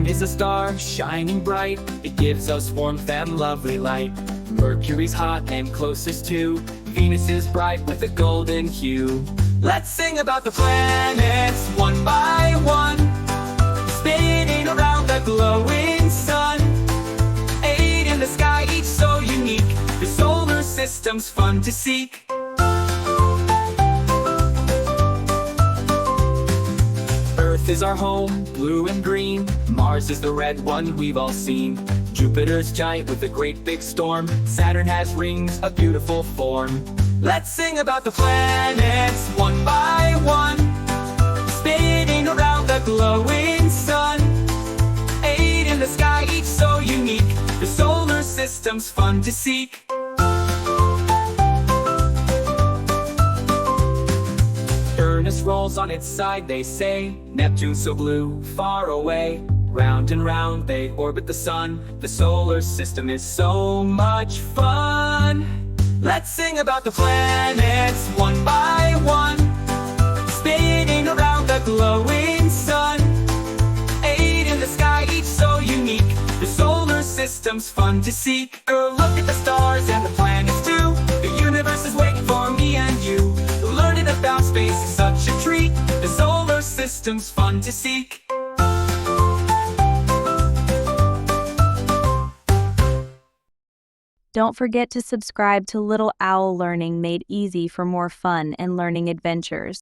is a star, shining bright. It gives us warmth and lovely light. Mercury's hot and closest to. Venus is bright with a golden hue. Let's sing about the planets one by one, spinning around the glowing sun. 8 in the sky, each so unique. The solar system's fun to seek. Earth is our home, blue and green. Mars is the red one we've all seen. Jupiter's giant with a great big storm. Saturn has rings, a beautiful form. Let's sing about the planets one by one, spinning around the glowing sun. 8 in the sky, each so unique. The solar system's fun to seek. Uranus rolls on its side, they say. Neptune's so blue, far away. Round and round they orbit the sun. The solar system is so much fun. Let's sing about the planets one by one, spinning around the glowing sun. 8 in the sky, each so unique. The solar system's fun to seek. Look at the stars and the planets too. The universe is waiting for me and you. Learning about space is such a treat. The solar system's fun to seek. Don't forget to subscribe to Little Owl Learning, made easy for more fun and learning adventures.